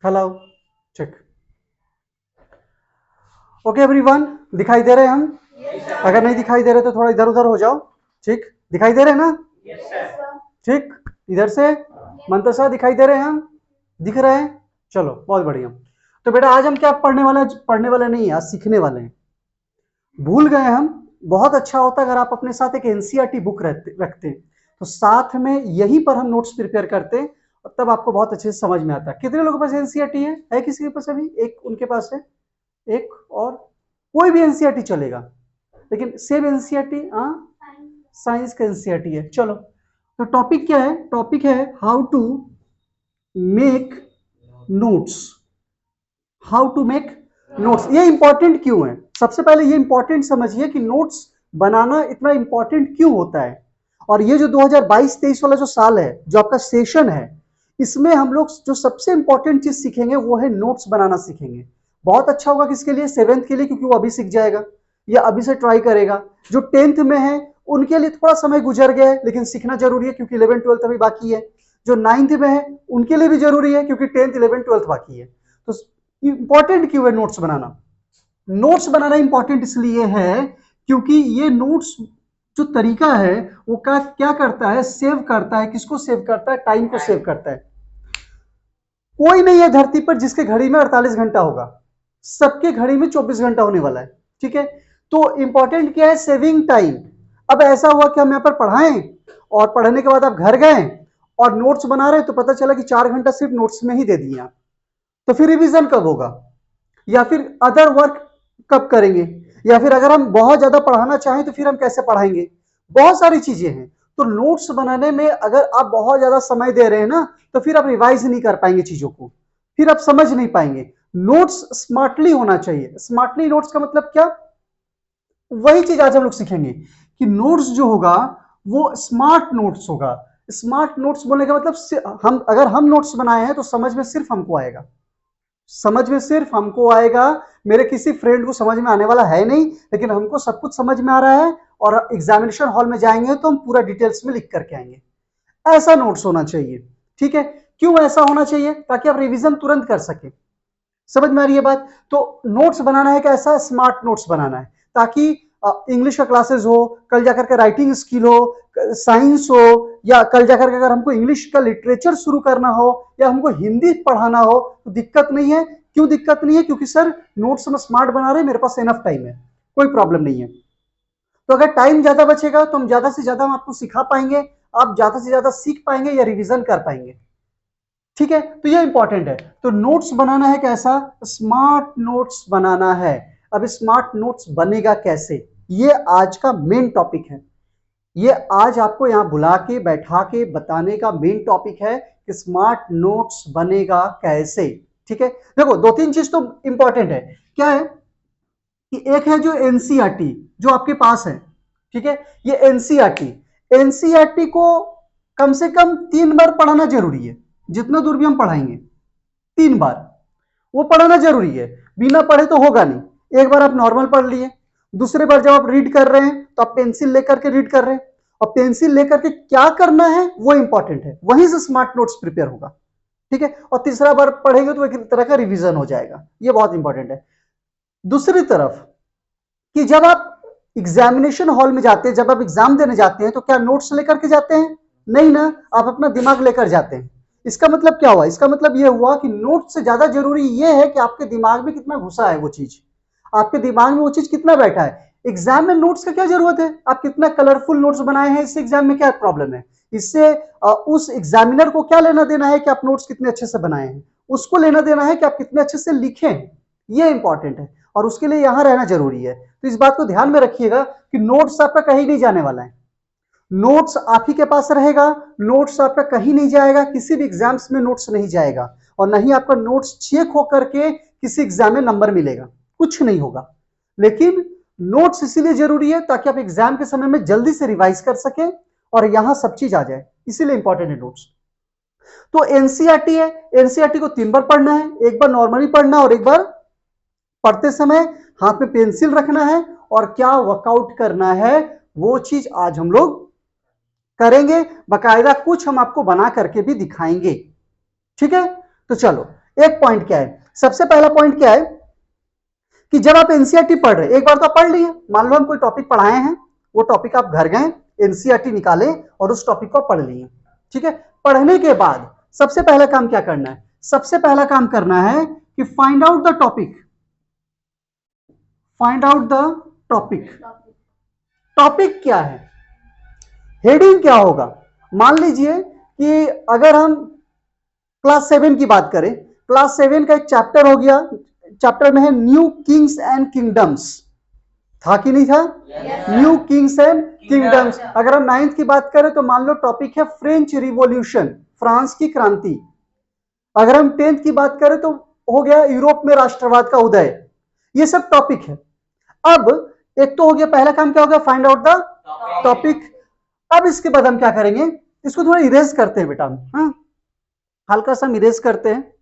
Hello check. Okay everyone, दिखाई दे रहे हैं हम? अगर नहीं दिखाई दे रहे तो थोड़ा इधर उधर हो जाओ। ठीक, दिखाई दे रहे हैं ना? ठीक, इधर से मंतसा दिखाई दे रहे हैं हम? दिख रहे हैं? चलो बहुत बढ़िया। तो बेटा आज हम क्या पढ़ने वाले नहीं है, आज सीखने वाले हैं। भूल गए हम। बहुत अच्छा होता अगर आप अपने साथ एक एनसीईआरटी बुक रखते तो साथ में यहीं पर हम नोट्स प्रिपेयर करते और तब आपको बहुत अच्छे से समझ में आता। कितने लोगों के पास एनसीईआरटी है किसी के पास? अभी एक उनके पास है, एक और कोई भी एनसीईआरटी चलेगा, लेकिन सेम एनसीईआरटी, हाँ साइंस का एनसीईआरटी है। चलो, तो टॉपिक क्या है? टॉपिक है how to make notes. How to make notes. ये इंपॉर्टेंट क्यों है? सबसे पहले ये इंपॉर्टेंट समझिए कि नोट्स बनाना इतना इंपॉर्टेंट क्यों होता है। और ये जो 2022-23 वाला जो साल है, जो आपका सेशन है, इसमें हम लोग जो सबसे इंपॉर्टेंट चीज सीखेंगे वो है नोट्स बनाना सीखेंगे। बहुत अच्छा होगा किसके लिए? 7th के लिए, क्योंकि वो अभी सीख जाएगा या अभी से ट्राई करेगा। जो 10th में है उनके लिए थोड़ा समय गुजर गया है, लेकिन सीखना जरूरी है क्योंकि 11th-12th अभी बाकी है। जो 9th में है उनके लिए भी जरूरी है क्योंकि 10th 11th 12th बाकी है। तो इंपॉर्टेंट क्यों है नोट्स बनाना? नोट्स बनाना इंपॉर्टेंट इसलिए है क्योंकि ये नोट्स जो तरीका है वो क्या करता है? सेव करता है। किसको सेव करता है? टाइम को सेव करता है। कोई नहीं है धरती पर जिसके घड़ी में 48 घंटा होगा, सबके घड़ी में 24 घंटा होने वाला है। ठीक है, तो इंपॉर्टेंट क्या है? Saving time. अब ऐसा हुआ कि हम यहां पर पढ़ाएं और पढ़ने के बाद आप घर गए और नोट्स बना रहे हैं तो पता चला कि 4 घंटा सिर्फ नोट्स में ही दे दिए आप। तो फिर रिवीजन कब होगा? या फिर अदर वर्क कब करेंगे? या फिर अगर हम बहुत ज्यादा पढ़ाना चाहें तो फिर हम कैसे पढ़ाएंगे? बहुत सारी चीजें हैं। तो नोट्स बनाने में अगर आप बहुत ज्यादा समय दे रहे हैं ना, तो फिर आप रिवाइज नहीं कर पाएंगे चीजों को, फिर आप समझ नहीं पाएंगे। नोट्स स्मार्टली होना चाहिए। स्मार्टली नोट्स का मतलब क्या? वही चीज आज हम लोग सीखेंगे कि नोट्स जो होगा वो स्मार्ट नोट्स होगा। स्मार्ट नोट्स बोलने का मतलब हम अगर हम नोट्स बनाए हैं तो समझ में सिर्फ हमको आएगा। समझ में सिर्फ हमको आएगा, मेरे किसी फ्रेंड को समझ में आने वाला है नहीं, लेकिन हमको सब कुछ समझ में आ रहा है और एग्जामिनेशन हॉल में जाएंगे तो हम पूरा डिटेल्स में लिख करके आएंगे। ऐसा नोट्स होना चाहिए। ठीक है, क्यों ऐसा होना चाहिए? ताकि आप रिवीजन तुरंत कर सके। समझ में आ रही है बात? तो नोट्स बनाना है कैसा? स्मार्ट नोट्स बनाना है ताकि इंग्लिश का क्लासेस हो, कल जाकर के राइटिंग स्किल हो, साइंस हो, या कल जाकर के अगर हमको इंग्लिश का लिटरेचर शुरू करना हो या हमको हिंदी पढ़ाना हो तो दिक्कत नहीं है। क्यों दिक्कत नहीं है? क्योंकि सर नोट्स हम स्मार्ट बना रहे हैं, मेरे पास इनफ टाइम है, कोई प्रॉब्लम नहीं है। तो अगर टाइम ज्यादा बचेगा तो हम ज्यादा से ज्यादा हम आपको सिखा पाएंगे, आप ज्यादा से ज्यादा सीख पाएंगे या रिवीजन कर पाएंगे। ठीक है, तो ये इंपॉर्टेंट है। तो नोट्स बनाना है कैसा? स्मार्ट नोट्स बनाना है। अब स्मार्ट नोट्स बनेगा कैसे, ये आज का मेन टॉपिक है। ये आज आपको यहां बुला के बैठा के बताने का मेन टॉपिक है कि स्मार्ट नोट्स बनेगा कैसे। ठीक है, देखो दो तीन चीज तो इंपॉर्टेंट है। क्या है कि एक है जो एनसीईआरटी जो आपके पास है। ठीक है, ये एनसीईआरटी, एनसीईआरटी को कम से कम 3 बार पढ़ाना जरूरी है। जितना दूर भी हम पढ़ाएंगे 3 बार वो पढ़ाना जरूरी है। बिना पढ़े तो होगा नहीं। एक बार आप नॉर्मल पढ़ लिए, दूसरे बार जब आप रीड कर रहे हैं तो आप पेंसिल लेकर के रीड कर रहे हैं, और पेंसिल लेकर के क्या करना है वो इंपॉर्टेंट है, वहीं से स्मार्ट नोट्स प्रिपेयर होगा। ठीक है, और तीसरा बार पढ़ेंगे तो एक तरह का रिवीजन हो जाएगा। ये बहुत इंपॉर्टेंट है। दूसरी तरफ कि जब आप एग्जामिनेशन हॉल में जाते हैं, जब आप एग्जाम देने जाते हैं तो क्या नोट्स लेकर के जाते हैं? नहीं ना, आप अपना दिमाग लेकर जाते हैं। इसका मतलब क्या हुआ? इसका मतलब यह हुआ कि नोट से ज्यादा जरूरी यह है कि आपके दिमाग में कितना घुसा है वो चीज, आपके दिमाग में वो चीज कितना बैठा है। एग्जाम में नोट्स का क्या जरूरत है? आप कितना कलरफुल नोट्स बनाए हैं, इससे एग्जाम में क्या प्रॉब्लम है? इससे उस एग्जामिनर को क्या लेना देना है कि आप नोट्स कितने अच्छे से बनाए हैं? उसको लेना देना है कि आप कितने अच्छे से लिखे। ये इंपॉर्टेंट है और उसके लिए यहां रहना जरूरी है। तो इस बात को ध्यान में रखिएगा कि नोट्स आपका कहीं नहीं जाने वाला है। नोट्स आप ही के पास रहेगा। नोट्स आपका कहीं नहीं जाएगा, किसी भी एग्जाम्स में नोट्स नहीं जाएगा, और नहीं आपका नोट्स चेक होकर के किसी एग्जाम में नंबर मिलेगा, कुछ नहीं होगा। लेकिन नोट्स इसीलिए जरूरी है ताकि आप एग्जाम के समय में जल्दी से रिवाइज कर सके और यहां सब चीज आ जाए, इसीलिए इंपॉर्टेंट है नोट्स। तो एनसीईआरटी है, एनसीईआरटी को 3 बार पढ़ना है, एक बार नॉर्मली पढ़ना और एक बार पढ़ते समय हाथ में पेंसिल रखना है और क्या वर्कआउट करना है वो चीज आज हम लोग करेंगे। बकायदा कुछ हम आपको बना करके भी दिखाएंगे। ठीक है, तो चलो एक पॉइंट क्या है, सबसे पहला पॉइंट क्या है कि जब आप एनसीईआरटी पढ़ रहे, एक बार तो आप पढ़ लिए, मान लो हम कोई टॉपिक पढ़ाए हैं, वो टॉपिक आप घर गए, एनसीईआरटी निकाले और उस टॉपिक को पढ़ लिए, ठीक है। पढ़ने के बाद सबसे पहला काम क्या करना है, सबसे पहला काम करना है कि find out the topic, find out the topic. Topic क्या है, हेडिंग क्या होगा। मान लीजिए कि अगर हम क्लास 7 की बात करें, क्लास 7 का एक चैप्टर हो गया, चैप्टर में है न्यू किंग्स एंड किंगडम्स, था कि नहीं था? New Kings and kingdoms. अगर हम 9th की बात करें तो मान लो टॉपिक है फ्रेंच रिवॉल्यूशन, फ्रांस की क्रांति। अगर हम 10th की बात करें तो हो गया यूरोप में राष्ट्रवाद का उदय। ये सब टॉपिक है। अब एक तो हो गया, पहला काम क्या हो गया, फाइंड आउट द टॉपिक। अब इसके बाद हम क्या करेंगे, इसको थोड़ा इरेज करते हैं बेटा, हाँ हल्का सा इरेज करते हैं।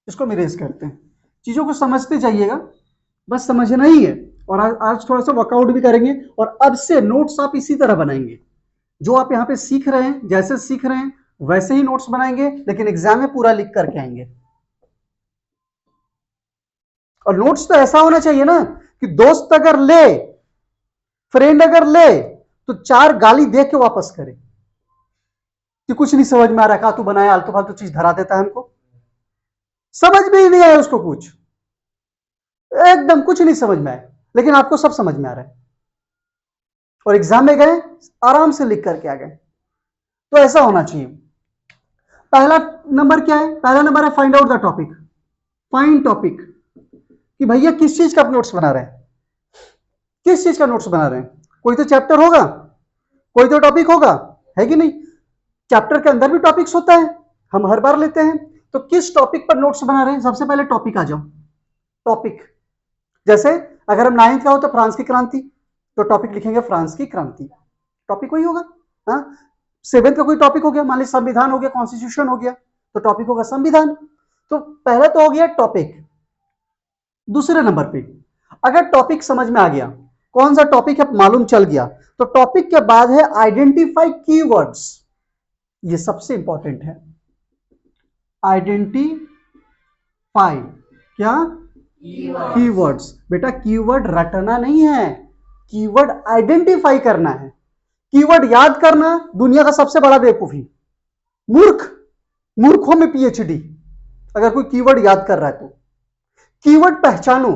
इसको इरेज करते हैं, चीजों को समझते जाइएगा, बस समझना ही है। और आज थोड़ा सा वर्कआउट भी करेंगे, और अब से नोट्स आप इसी तरह बनाएंगे, जो आप यहाँ पे सीख रहे हैं, जैसे सीख रहे हैं वैसे ही नोट्स बनाएंगे, लेकिन एग्जाम में पूरा लिख करके आएंगे। और नोट्स तो ऐसा होना चाहिए ना कि दोस्त अगर ले, फ्रेंड अगर ले, तो 4 गाली दे के वापस करे कि कुछ नहीं समझ में आ रहा, का तू बनाया, आलतू फालतू चीज धरा देता है हमको, समझ में ही नहीं आया उसको, कुछ एकदम कुछ नहीं समझ में आया, लेकिन आपको सब समझ में आ रहा है, और एग्जाम में गए आराम से लिख करके आ गए। तो ऐसा होना चाहिए। पहला नंबर क्या है, पहला नंबर है find out the topic. Find topic, कि भैया किस चीज का नोट्स बना रहे हैं, किस चीज का नोट्स बना रहे हैं। कोई तो चैप्टर होगा, कोई तो टॉपिक होगा, है कि नहीं? चैप्टर के अंदर भी टॉपिक्स होता है, हम हर बार लेते हैं। तो किस टॉपिक पर नोट्स बना रहे हैं, सबसे पहले टॉपिक आ जाओ। टॉपिक जैसे अगर हम 9th का हो तो फ्रांस की क्रांति, तो टॉपिक लिखेंगे फ्रांस की क्रांति, टॉपिक वही होगा। हाँ, 7th का कोई टॉपिक हो गया, मान लीजिए संविधान हो गया, कॉन्स्टिट्यूशन हो गया, तो टॉपिक होगा संविधान। तो पहला तो हो गया टॉपिक। दूसरे नंबर पे अगर टॉपिक समझ में आ गया, कौन सा टॉपिक है मालूम चल गया, तो टॉपिक के बाद है आइडेंटिफाई कीवर्ड्स। ये सबसे इंपॉर्टेंट है, आइडेंटिफाई क्या, कीवर्ड्स। बेटा कीवर्ड रटना नहीं है, कीवर्ड आइडेंटिफाई करना है। कीवर्ड याद करना दुनिया का सबसे बड़ा बेवकूफी, मूर्ख, मूर्खों में पीएचडी अगर कोई कीवर्ड याद कर रहा है तो। कीवर्ड पहचानो,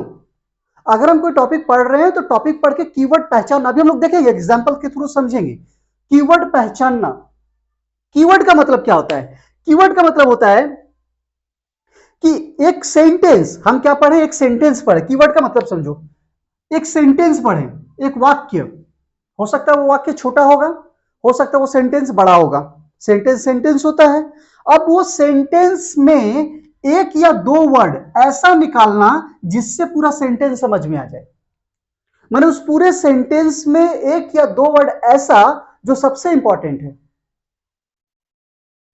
अगर हम कोई टॉपिक पढ़ रहे हैं तो टॉपिक पढ़ के कीवर्ड पहचानना, अभी हम लोग देखेंगे, एग्जांपल के थ्रू समझेंगे। कीवर्ड पहचानना, कीवर्ड का मतलब क्या होता है, कीवर्ड का मतलब होता है कि एक सेंटेंस, हम क्या पढ़े, एक सेंटेंस पढ़े, कीवर्ड का मतलब समझो, एक सेंटेंस पढ़े, एक वाक्य, हो सकता है वो वाक्य छोटा होगा, हो सकता है वो सेंटेंस बड़ा होगा, सेंटेंस सेंटेंस होता है। अब वो सेंटेंस में एक या 2 वर्ड ऐसा निकालना जिससे पूरा सेंटेंस समझ में आ जाए, माने उस पूरे सेंटेंस में एक या 2 वर्ड ऐसा जो सबसे इंपॉर्टेंट है।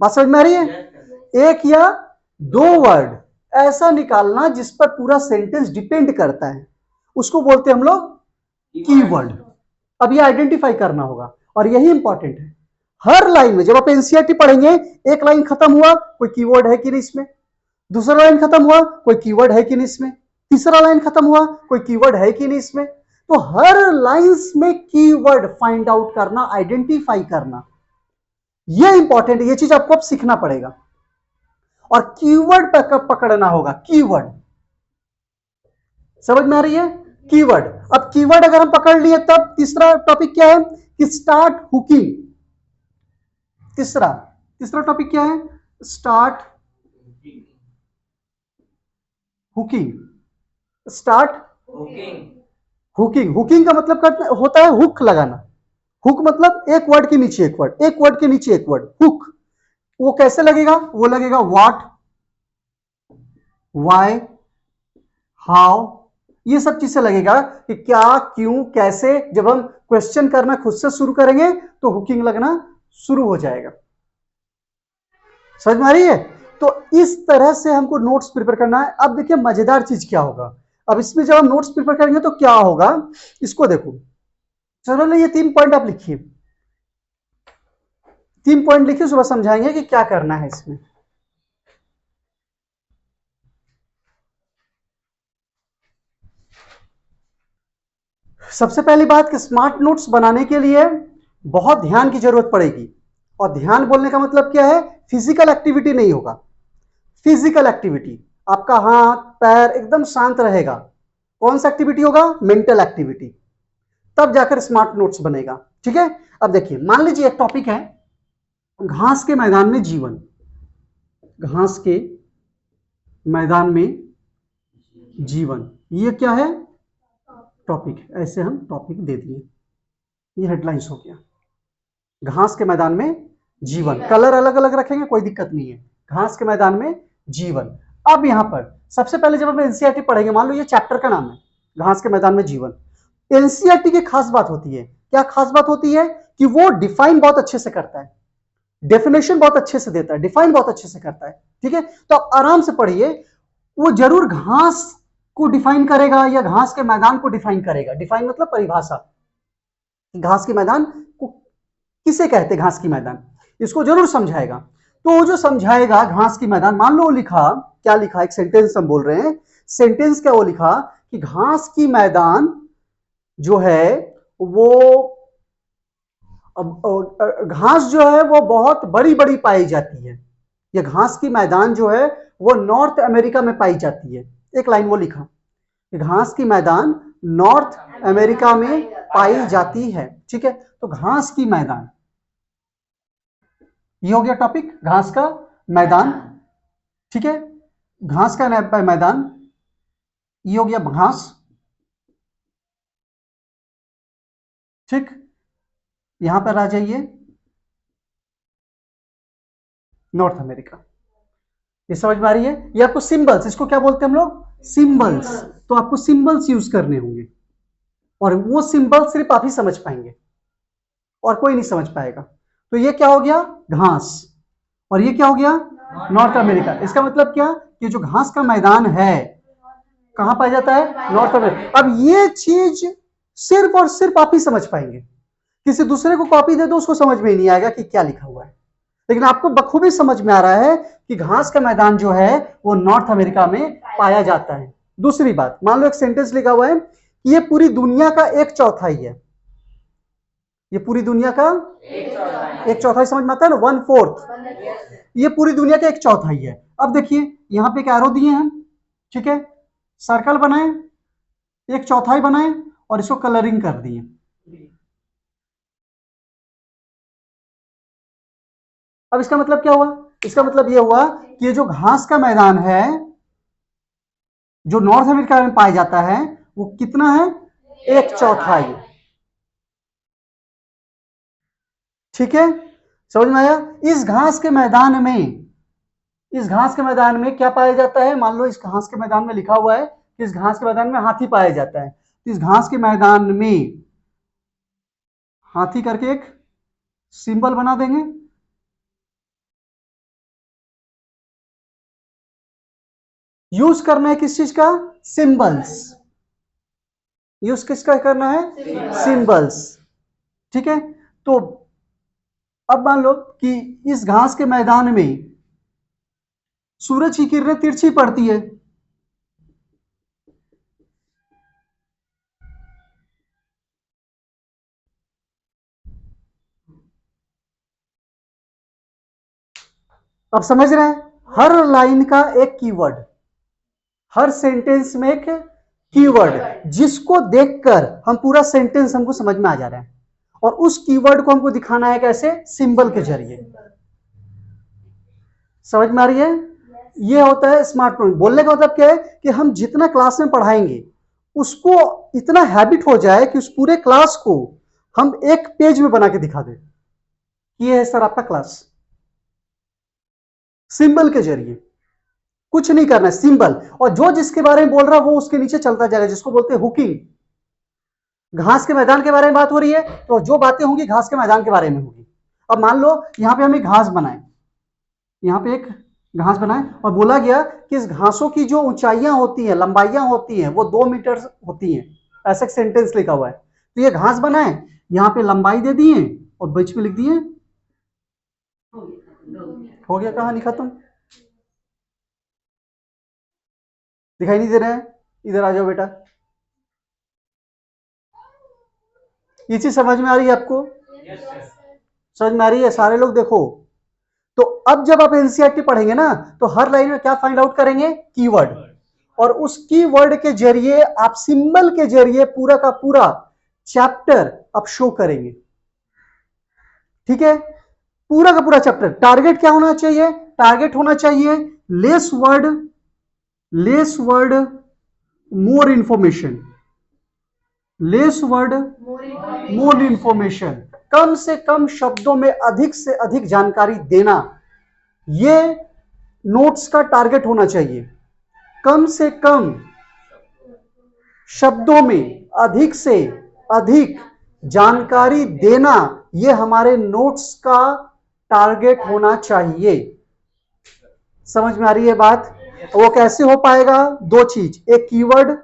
बात समझ में आ रही है? एक या 2 वर्ड ऐसा निकालना जिस पर पूरा सेंटेंस डिपेंड करता है, उसको बोलते हैं हम लोग कीवर्ड। अब ये आइडेंटिफाई करना होगा, और यही इंपॉर्टेंट है। हर लाइन में जब आप एनसीईआरटी पढ़ेंगे, एक लाइन खत्म हुआ, कोई कीवर्ड है कि नहीं इसमें, दूसरा लाइन खत्म हुआ, कोई कीवर्ड है कि नहीं इसमें, तीसरा लाइन खत्म हुआ, कोई कीवर्ड है कि नहीं इसमें। तो हर लाइंस में कीवर्ड फाइंड आउट करना, आइडेंटिफाई करना, यह इंपॉर्टेंट है। यह चीज आपको अब सीखना पड़ेगा, और कीवर्ड पकड़ना होगा। कीवर्ड समझ में आ रही है? कीवर्ड। अब कीवर्ड अगर हम पकड़ लिए, तब तीसरा टॉपिक क्या है कि स्टार्ट हुकिंग। तीसरा टॉपिक क्या है, start hooking. Start hooking, hooking का मतलब होता है हुक लगाना। हुक मतलब एक वर्ड के नीचे एक वर्ड, एक वर्ड के नीचे एक वर्ड, हुक। वो कैसे लगेगा, वो लगेगा व्हाट, व्हाई, हाउ, ये सब चीज से लगेगा कि क्या, क्यों, कैसे। जब हम क्वेश्चन करना खुद से शुरू करेंगे तो हुकिंग लगना शुरू हो जाएगा। समझ में आ रही है? तो इस तरह से हमको नोट्स प्रिपेयर करना है। अब देखिए मजेदार चीज क्या होगा, अब इसमें जब हम नोट्स प्रिपेयर करेंगे तो क्या होगा, इसको देखो। चलो ये 3 पॉइंट आप लिखिए। 3 पॉइंट लिखिए, सुबह समझाएंगे कि क्या करना है इसमें। सबसे पहली बात कि स्मार्ट नोट्स बनाने के लिए बहुत ध्यान की जरूरत पड़ेगी। और ध्यान बोलने का मतलब क्या है, फिजिकल एक्टिविटी नहीं होगा। फिजिकल एक्टिविटी, आपका हाथ पैर एकदम शांत रहेगा। कौन सा एक्टिविटी होगा, मेंटल एक्टिविटी, तब जाकर स्मार्ट नोट्स बनेगा। ठीक है, अब देखिए मान लीजिए एक टॉपिक है घास के मैदान में जीवन। घास के मैदान में जीवन, ये क्या है, टॉपिक। ऐसे हम टॉपिक दे दिए, ये हेडलाइंस हो गया। घास के मैदान में जीवन, कलर अलग अलग रखेंगे कोई दिक्कत नहीं है। घास के मैदान में जीवन। अब यहां पर सबसे पहले जब हम एनसीईआरटी पढ़ेंगे, मान लो ये चैप्टर का नाम है घास के मैदान में जीवन। एनसीईआरटी की खास बात होती है, क्या खास बात होती है, कि वो डिफाइन बहुत अच्छे से करता है, डेफिनेशन बहुत अच्छे से देता है, डिफाइन बहुत अच्छे से करता है। ठीक है, तो आप आराम से पढ़िए। वो जरूर घास को डिफाइन करेगा या घास के मैदान को डिफाइन करेगा। डिफाइन मतलब परिभाषा, घास के मैदान को किसे कहते, घास की मैदान, इसको जरूर समझाएगा। तो वो जो समझाएगा घास की मैदान, मान लो लिखा, क्या लिखा, एक सेंटेंस हम बोल रहे हैं, सेंटेंस क्या वो लिखा कि घास की मैदान जो है वो, घास जो है वो बहुत बड़ी बड़ी पाई जाती है। ये घास की मैदान जो है वो नॉर्थ अमेरिका में पाई जाती है। एक लाइन वो लिखा, घास की मैदान नॉर्थ अमेरिका में पाई जाती है। ठीक है, तो घास की मैदान, ये हो गया टॉपिक, घास का मैदान। ठीक है, घास का मैदान, ये हो गया घास। ठीक, यहां पर आ जाइए, नॉर्थ अमेरिका। ये समझ में आ रही है। ये आपको सिंबल्स, इसको क्या बोलते हैं हम लोग, सिंबल्स। तो आपको सिंबल्स यूज करने होंगे, और वो सिंबल सिर्फ आप ही समझ पाएंगे और कोई नहीं समझ पाएगा। तो ये क्या हो गया, घास, और ये क्या हो गया, नॉर्थ अमेरिका। इसका मतलब क्या, कि जो घास का मैदान है कहां पाया जाता है, नॉर्थ अमेरिका। अब ये चीज सिर्फ और सिर्फ आप ही समझ पाएंगे, किसी दूसरे को कॉपी दे दो उसको समझ में ही नहीं आएगा कि क्या लिखा हुआ है। लेकिन आपको बखूबी समझ में आ रहा है कि घास का मैदान जो है वो नॉर्थ अमेरिका में पाया जाता है। दूसरी बात, मान लो एक सेंटेंस लिखा हुआ है कि ये पूरी दुनिया का 1/4 है। ये पूरी दुनिया का 1/4 समझ में आता है ना, 1/4। ये पूरी दुनिया का 1/4 है। अब देखिए यहां पे एक एरो दिए हैं, ठीक है, सर्कल बनाए, 1/4 बनाए और इसको कलरिंग कर दिए। अब इसका मतलब क्या हुआ, इसका मतलब यह हुआ कि ये जो घास का मैदान है जो नॉर्थ अमेरिका में पाया जाता है वो कितना है, 1/4। ठीक है, समझ में आया। इस घास के मैदान में, इस घास के मैदान में क्या पाया जाता है, मान लो इस घास के मैदान में लिखा हुआ है कि इस घास के मैदान में हाथी पाया जाता है। इस घास के मैदान में हाथी करके एक सिंबल बना देंगे। यूज करना है किस चीज का, सिंबल्स। यूज किसका करना है, सिंबल्स। ठीक है, तो अब मान लो कि इस घास के मैदान में सूरज की किरणें तिरछी पड़ती है। अब समझ रहे हैं, हर लाइन का एक कीवर्ड, हर सेंटेंस में एक कीवर्ड, जिसको देखकर हम पूरा सेंटेंस हमको समझ में आ जा रहा है, और उस कीवर्ड को हमको दिखाना है कैसे, सिंबल के जरिए। समझ में आ रही है। ये होता है स्मार्ट नोट। बोलने का मतलब क्या है कि हम जितना क्लास में पढ़ाएंगे उसको इतना हैबिट हो जाए कि उस पूरे क्लास को हम एक पेज में बना के दिखा दें कि ये है सर आपका क्लास, सिंबल के जरिए। कुछ नहीं करना है, सिंबल। और जो जिसके बारे में बोल रहा है वो उसके नीचे चलता जाएगा, जिसको बोलते हैं हुकिंग। घास के मैदान के बारे में बात हो रही है तो जो बातें होंगी घास के मैदान के बारे में होगी। अब मान लो यहां पे हम एक घास बनाए, यहां पे एक घास बनाए और बोला गया कि इस घासों की जो ऊंचाइयां होती हैं, लंबाइयां होती हैं, वो 2 मीटर होती हैं। ऐसा सेंटेंस लिखा हुआ है। तो ये घास बनाए, यहां पे लंबाई दे दिए और बीच में लिख दिए हो गया, कहानी खत्म। दिखाई नहीं दे रहा है? इधर आ जाओ बेटा। ये चीज समझ में आ रही है आपको? समझ में आ रही है? सारे लोग देखो। तो अब जब आप एनसीईआरटी पढ़ेंगे ना, तो हर लाइन में क्या फाइंड आउट करेंगे? कीवर्ड। और उस कीवर्ड के जरिए आप सिंबल के जरिए पूरा का पूरा चैप्टर आप शो करेंगे। ठीक है? पूरा का पूरा चैप्टर। टारगेट क्या होना चाहिए? टारगेट होना चाहिए less word more information. Less word more information. कम से कम शब्दों में अधिक से अधिक जानकारी देना, यह नोट्स का टारगेट होना चाहिए। कम से कम शब्दों में अधिक से अधिक जानकारी देना, यह हमारे नोट्स का टारगेट होना चाहिए। समझ में आ रही है बात? वो कैसे हो पाएगा? दो चीज, एक कीवर्ड,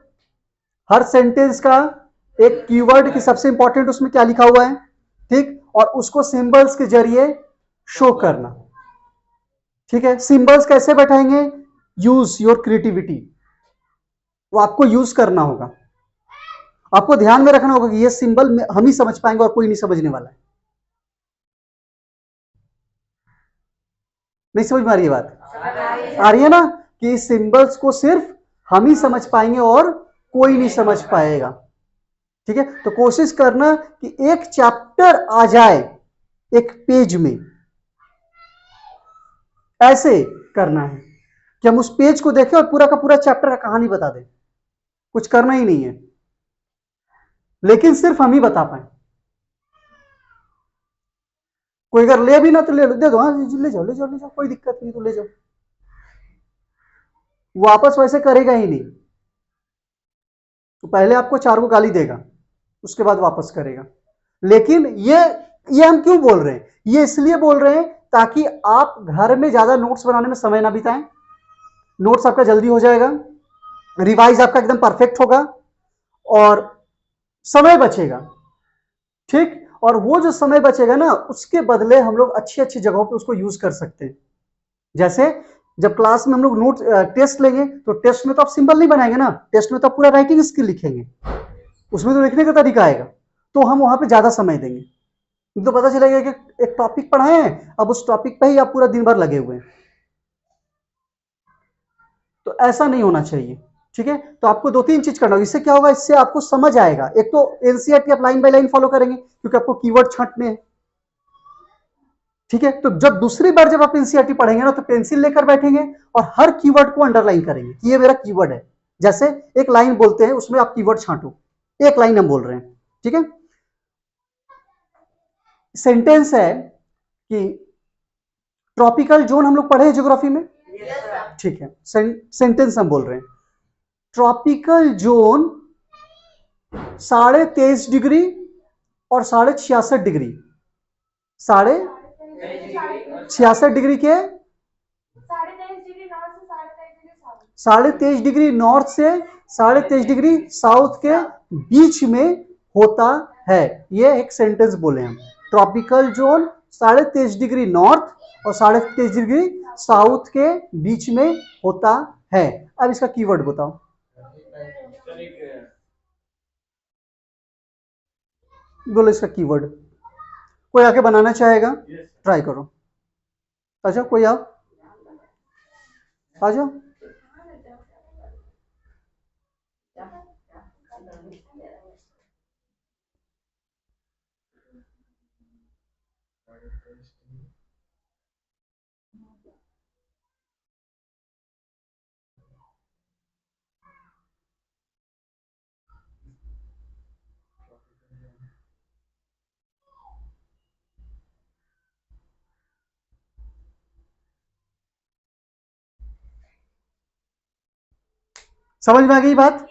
हर सेंटेंस का एक कीवर्ड की सबसे इंपॉर्टेंट उसमें क्या लिखा हुआ है, ठीक, और उसको सिंबल्स के जरिए शो करना। ठीक है? सिंबल्स कैसे बैठाएंगे? Use your creativity. वो आपको यूज करना होगा। आपको ध्यान में रखना होगा कि ये सिंबल हम ही समझ पाएंगे और कोई नहीं समझने वाला है। नहीं समझ में आ रही है बात? आ रही है ना? कि इस सिंबल्स को सिर्फ हम ही समझ पाएंगे और कोई नहीं समझ पाएगा। ठीक है? तो कोशिश करना कि एक चैप्टर आ जाए एक पेज में, ऐसे करना है कि हम उस पेज को देखें और पूरा का पूरा चैप्टर का कहानी बता दें। कुछ करना ही नहीं है, लेकिन सिर्फ हम ही बता पाए। कोई अगर ले भी ना तो ले लो, दे दो, हाँ ले जाओ ले जाओ ले जाओ, कोई दिक्कत नहीं, तो ले जाओ। वापस वैसे करेगा ही नहीं। तो पहले आपको 4 को गाली देगा, उसके बाद वापस करेगा। लेकिन ये हम क्यों बोल रहे हैं? ये इसलिए बोल रहे हैं ताकि आप घर में ज्यादा नोट्स बनाने में समय ना बिताएं। नोट्स आपका जल्दी हो जाएगा, रिवाइज आपका एकदम परफेक्ट होगा और समय बचेगा। ठीक? और वो जो समय बचेगा ना, उसके बदले हम लोग अच्छी अच्छी जगहों पे उसको यूज कर सकते हैं। जैसे जब क्लास में हम लोग नोट टेस्ट लेंगे, तो टेस्ट में तो आप सिंबल नहीं बनाएंगे ना, टेस्ट में तो आप पूरा राइटिंग स्किल लिखेंगे, उसमें तो लिखने का तरीका आएगा। तो हम वहां पे ज्यादा समय देंगे। तो पता चलेगा कि एक टॉपिक पढ़ाए हैं, अब उस टॉपिक पे ही आप पूरा दिन भर लगे हुए हैं। तो ऐसा नहीं होना चाहिए। ठीक है? तो आपको 2-3 चीज करना होगा। इससे क्या होगा? इससे आपको समझ आएगा। एक तो एनसीईआरटी आप लाइन बाय लाइन फॉलो करेंगे, क्योंकि आपको कीवर्ड छांटने हैं। ठीक है? तो जब दूसरी बार जब आप एनसीईआरटी पढ़ेंगे ना, तो पेंसिल लेकर बैठेंगे और हर कीवर्ड को अंडरलाइन करेंगे कि ये मेरा कीवर्ड है। जैसे एक लाइन बोलते हैं, उसमें आप कीवर्ड छांटो, एक लाइन हम बोल रहे हैं। ठीक है? सेंटेंस है कि ट्रॉपिकल जोन हम लोग पढ़े हैं ज्योग्राफी में। ठीक है? सेंटेंस हम बोल रहे हैं, ट्रॉपिकल जोन 23.5 डिग्री और 66.5 डिग्री, 66.5 डिग्री के 23.5 डिग्री नॉर्थ से 23.5 डिग्री साउथ के बीच में होता है। ये एक सेंटेंस बोले हम, ट्रॉपिकल जोन 23.5 डिग्री नॉर्थ और 23.5 डिग्री साउथ के बीच में होता है। अब इसका कीवर्ड बताओ। बोलो इसका कीवर्ड। कोई आके बनाना चाहेगा? ट्राई करो। आ जाओ, कोई आओ, आ जाओ। समझ में आ गई बात?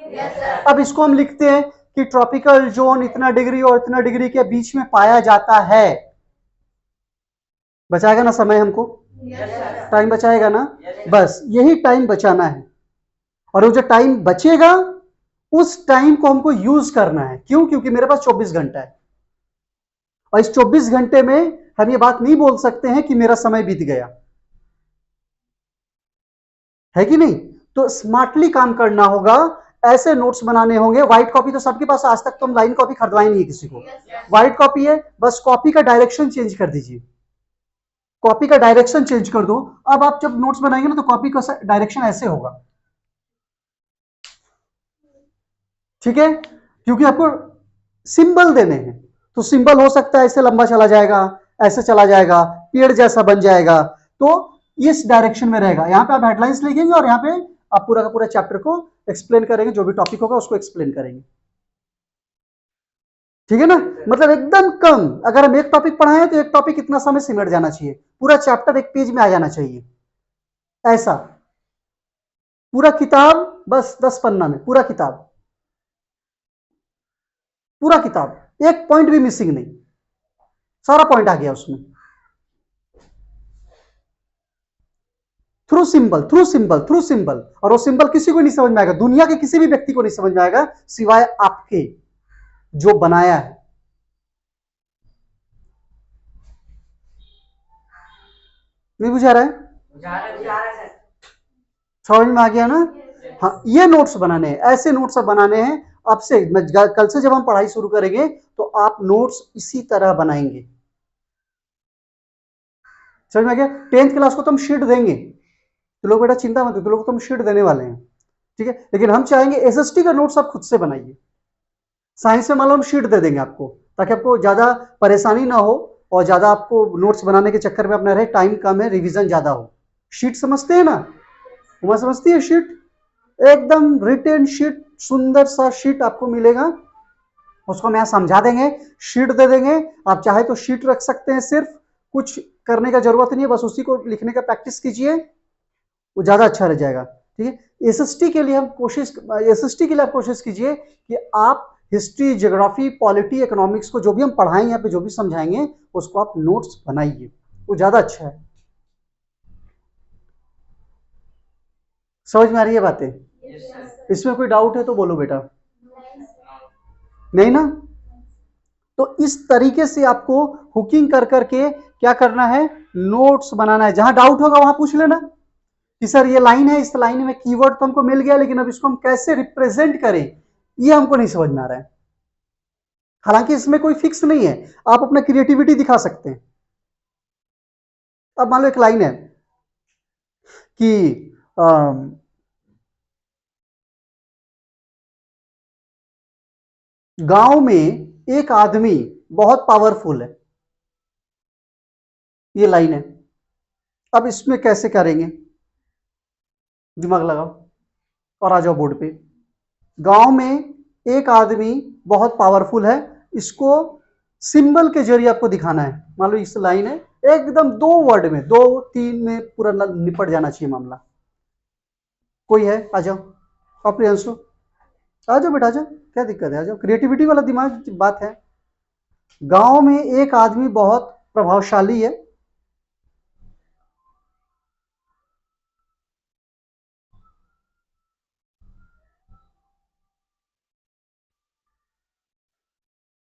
अब इसको हम लिखते हैं कि ट्रॉपिकल जोन इतना डिग्री और इतना डिग्री के बीच में पाया जाता है। बचाएगा ना समय हमको? टाइम बचाएगा ना? बस यही टाइम बचाना है। और वो जो टाइम बचेगा, उस टाइम को हमको यूज करना है। क्यों? क्योंकि मेरे पास 24 घंटा है और इस 24 घंटे में हम ये बात नहीं बोल सकते हैं कि मेरा समय बीत गया, है कि नहीं? तो स्मार्टली काम करना होगा, ऐसे नोट्स बनाने होंगे। व्हाइट कॉपी तो सबके पास, आज तक तो हम लाइन कॉपी खरीदवाई नहीं है किसी को। व्हाइट कॉपी है, बस कॉपी का डायरेक्शन चेंज कर दीजिए, कॉपी का डायरेक्शन चेंज कर दो। अब आप जब नोट्स बनाएंगे ना तो कॉपी का डायरेक्शन ऐसे होगा, ठीक है? क्योंकि आपको सिंबल देने हैं, तो सिंबल हो सकता है ऐसे लंबा चला जाएगा, ऐसे चला जाएगा, पेड़ जैसा बन जाएगा, तो इस डायरेक्शन में रहेगा। यहां पे आप हेडलाइंस लिखेंगे और यहां पे आप पूरा का पूरा चैप्टर को एक्सप्लेन करेंगे, जो भी टॉपिक होगा उसको एक्सप्लेन करेंगे, ठीक है ना? मतलब एकदम कम, अगर हम एक टॉपिक पढ़ाएं तो एक टॉपिक इतना समय सिमट जाना चाहिए, पूरा चैप्टर एक पेज में आ जाना चाहिए, ऐसा पूरा किताब बस 10 पन्ना में, पूरा किताब, पूरा किताब, एक पॉइंट भी मिसिंग नहीं, सारा पॉइंट आ गया उसमें। Through symbol, through symbol, through symbol. और वो सिंबल किसी को नहीं समझ में आएगा, दुनिया के किसी भी व्यक्ति को नहीं समझ में आएगा सिवाय आपके, जो बनाया है। नहीं बुझा रहा है? समझ में आ गया ना? हाँ, ये नोट्स बनाने हैं, ऐसे नोट्स अब बनाने हैं। अब से कल से जब हम पढ़ाई शुरू करेंगे तो आप नोट्स इसी तरह बनाएंगे। समझ में आ गया? 10th क्लास को तो हम शीट देंगे, तो लोग बेटा चिंता मत, तो लोग तो हम शीट देने वाले हैं, ठीक है? लेकिन हम चाहेंगे एसएसटी का नोट्स आप खुद से बनाइए। साइंस में मान लो हम शीट दे देंगे आपको, ताकि आपको ज्यादा परेशानी ना हो और ज्यादा आपको नोट्स बनाने के चक्कर में अपना रहे, टाइम कम है, रिवीजन ज्यादा हो। शीट समझते हैं ना? उमा समझती है शीट? एकदम रिटेन शीट, सुंदर सा शीट आपको मिलेगा, उसको हम यहाँ समझा देंगे, शीट दे देंगे। आप चाहे तो शीट रख सकते हैं, सिर्फ कुछ करने का जरूरत नहीं है, बस उसी को लिखने का प्रैक्टिस कीजिए, वो ज्यादा अच्छा रह जाएगा, ठीक है? एसएसटी के लिए हम कोशिश, एसएसटी के लिए आप कोशिश कीजिए कि आप हिस्ट्री, ज्योग्राफी, पॉलिटी, इकोनॉमिक्स को जो भी हम पढ़ाएंगे यहाँ पे, जो भी समझाएंगे, उसको आप नोट्स बनाइए, वो ज्यादा अच्छा है। समझ में आ रही है बातें? इसमें कोई डाउट है तो बोलो बेटा। नहीं ना? तो इस तरीके से आपको हुकिंग कर करके क्या करना है, नोट्स बनाना है। जहां डाउट होगा वहां पूछ लेना कि सर ये लाइन है, इस लाइन में कीवर्ड तो हमको मिल गया, लेकिन अब इसको हम कैसे रिप्रेजेंट करें, ये हमको नहीं समझ में आ रहा है। हालांकि इसमें कोई फिक्स नहीं है, आप अपना क्रिएटिविटी दिखा सकते हैं। अब मान लो एक लाइन है कि गांव में एक आदमी बहुत पावरफुल है, ये लाइन है। अब इसमें कैसे करेंगे, दिमाग लगाओ और आ जाओ बोर्ड पे। गांव में एक आदमी बहुत पावरफुल है, इसको सिंबल के जरिए आपको दिखाना है। मान लो इस लाइन है, एकदम 2 वर्ड में, 2-3 में पूरा निपट जाना चाहिए मामला। कोई है? आ जाओ, कॉम्प्रिहेंसिव, आ जाओ बेटा, आ जाओ, क्या दिक्कत है, आ जाओ, क्रिएटिविटी वाला दिमाग बात है। गांव में एक आदमी बहुत प्रभावशाली है,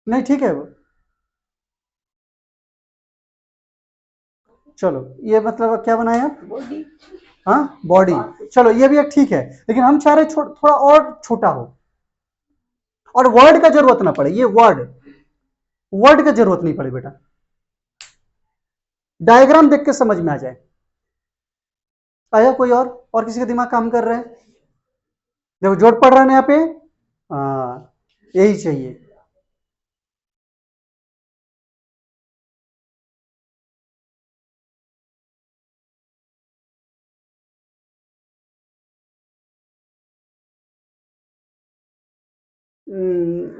नहीं ठीक है वो, चलो ये मतलब क्या बनाए आप? हाँ, बॉडी, चलो ये भी एक ठीक है, लेकिन हम चाह रहे थोड़ा और छोटा हो, और वर्ड का जरूरत ना पड़े, ये वर्ड, वर्ड का जरूरत नहीं पड़े बेटा, डायग्राम देख के समझ में आ जाए। आया कोई और किसी का दिमाग काम कर रहा है? देखो जोड़ पड़ रहा है ना यहाँ पे, हाँ, यही चाहिए।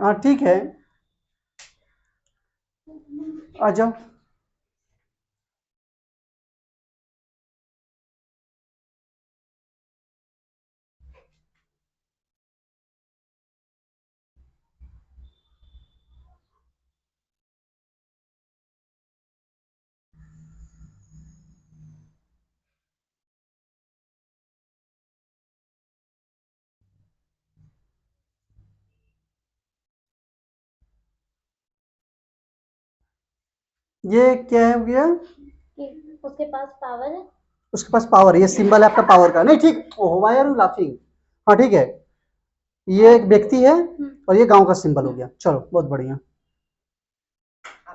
हाँ ठीक है, आ जाओ। ये क्या हो गया? कि उसके पास पावर है। उसके पास पावर, ये सिंबल है आपका पावर का। नहीं ठीक, oh why are you laughing? हाँ ठीक है, ये एक व्यक्ति है और ये गांव का सिंबल हो गया। चलो बहुत बढ़िया।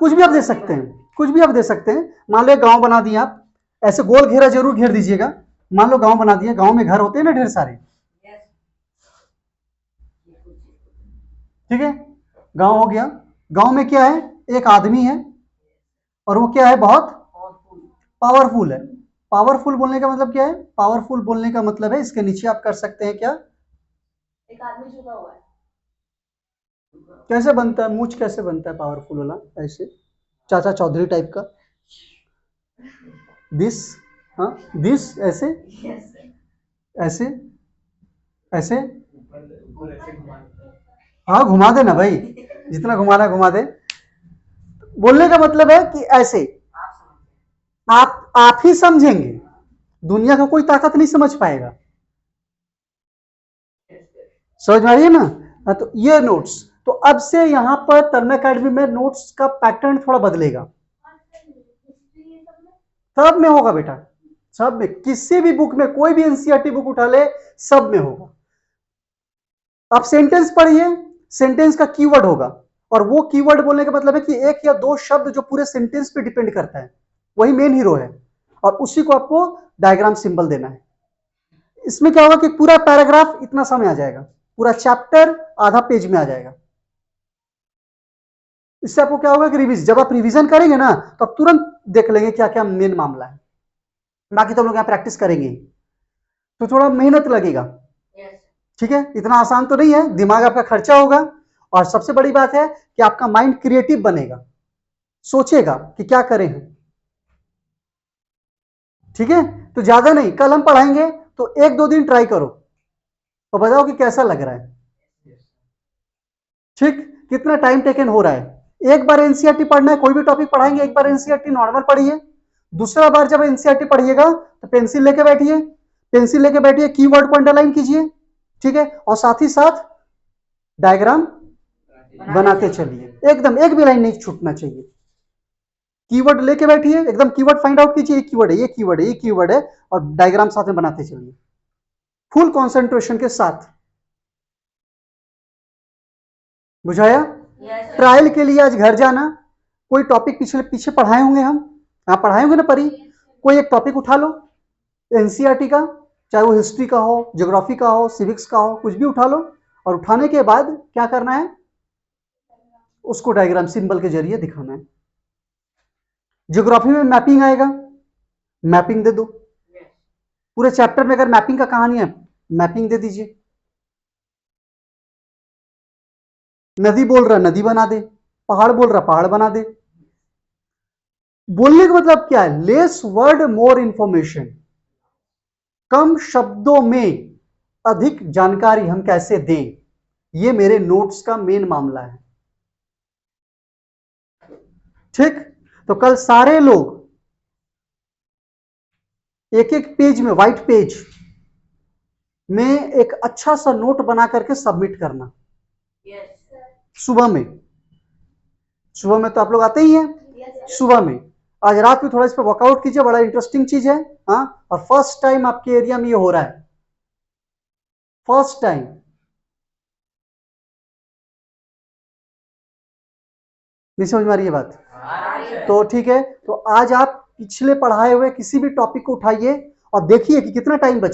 कुछ भी आप दे सकते हैं, कुछ भी आप दे सकते हैं। मान लो एक गांव बना दिया आप, ऐसे गोल घेरा जरूर घेर दीजिएगा। मान लो गांव बना दिया, गांव में घर होते हैं ना ढेर सारे, ठीक है, गांव हो गया। गांव में क्या है, एक आदमी है और वो क्या है, बहुत पावरफुल है। पावरफुल बोलने का मतलब क्या है? पावरफुल बोलने का मतलब है, इसके नीचे आप कर सकते हैं क्या, एक आदमी झुका हुआ है। कैसे बनता है मूछ, कैसे बनता है पावरफुल वाला? ऐसे चाचा चौधरी टाइप का, दिस, हाँ दिस, ऐसे ऐसे ऐसे, हाँ घुमा दे ना भाई, जितना घुमाना घुमा दे। बोलने का मतलब है कि ऐसे आप ही समझेंगे, दुनिया का कोई ताकत नहीं समझ पाएगा। समझ में आ रही है ना? हाँ, तो ये नोट्स, तो अब से यहां पर तन्मय अकेडमी में नोट्स का पैटर्न थोड़ा बदलेगा। सब में होगा बेटा, सब में, किसी भी बुक में, कोई भी एनसीईआरटी बुक उठा ले, सब में होगा। आप सेंटेंस पढ़िए, सेंटेंस का कीवर्ड होगा, और वो कीवर्ड बोलने का मतलब है कि एक या दो शब्द जो पूरे सेंटेंस पे डिपेंड करता है, वही मेन हीरो है, और उसी को आपको डायग्राम सिंबल देना है। इसमें क्या होगा कि पूरा पैराग्राफ इतना समय आ जाएगा, पूरा चैप्टर आधा पेज में आ जाएगा। इससे आपको क्या होगा कि जब आप रिवीजन करेंगे ना, तो आप तुरंत देख लेंगे क्या क्या मेन मामला है। बाकी तो हम लोग यहाँ प्रैक्टिस करेंगे, तो थोड़ा मेहनत लगेगा, ठीक है, इतना आसान तो नहीं है, दिमाग आपका खर्चा होगा, और सबसे बड़ी बात है कि आपका माइंड क्रिएटिव बनेगा, सोचेगा कि क्या करें हम, ठीक है। तो ज्यादा नहीं, कल हम पढ़ाएंगे, तो एक दो दिन ट्राई करो और बताओ कि कैसा लग रहा है, ठीक, कितना टाइम टेकन हो रहा है। एक बार एनसीईआरटी पढ़ना है, कोई भी टॉपिक पढ़ाएंगे, एक बार एनसीईआरटी नॉर्मल पढ़िए, दूसरा बार जब एनसीईआरटी पढ़िएगा तो पेंसिल लेके बैठिए, पेंसिल लेके बैठिए, कीवर्ड को अंडरलाइन कीजिए, ठीक है, और साथ ही साथ डायग्राम बनाते चलिए, एकदम एक भी लाइन नहीं छूटना चाहिए। कीवर्ड लेके बैठिए, एकदम कीवर्ड फाइंड आउट कीजिए, ये कीवर्ड है, ये कीवर्ड है, ये कीवर्ड है, और डायग्राम साथ में बनाते चलिए, फुल कंसंट्रेशन के साथ। बुझाया? ट्रायल के लिए आज घर जाना, कोई टॉपिक पिछले पीछे पढ़ाए होंगे हम, आप पढ़ाए होंगे ना परी, कोई एक टॉपिक उठा लो एनसीईआरटी का, चाहे वो हिस्ट्री का हो, ज्योग्राफी का हो, सिविक्स का हो, कुछ भी उठा लो, और उठाने के बाद क्या करना है, उसको डायग्राम सिंबल के जरिए दिखाना है। ज्योग्राफी में मैपिंग आएगा, मैपिंग दे दो, पूरे चैप्टर में अगर मैपिंग का कहानी है, मैपिंग दे दीजिए। नदी बोल रहा नदी बना दे, पहाड़ बोल रहा पहाड़ बना दे। बोलने का मतलब क्या है, लेस वर्ड मोर इंफॉर्मेशन, कम शब्दों में अधिक जानकारी हम कैसे दें, ये मेरे नोट्स का मेन मामला है, ठीक। तो कल सारे लोग एक एक पेज में, व्हाइट पेज में एक अच्छा सा नोट बना करके सबमिट करना। सुबह में, सुबह में तो आप लोग आते ही हैं, सुबह में, आज रात में थोड़ा इस पर वर्कआउट कीजिए, बड़ा इंटरेस्टिंग चीज है, हाँ, और फर्स्ट टाइम आपके एरिया में ये हो रहा है, फर्स्ट टाइम। नहीं समझ में आ रही है बात? तो ठीक है, तो आज आप पिछले पढ़ाए हुए किसी भी टॉपिक को उठाइए और देखिए कि कितना टाइम बचा।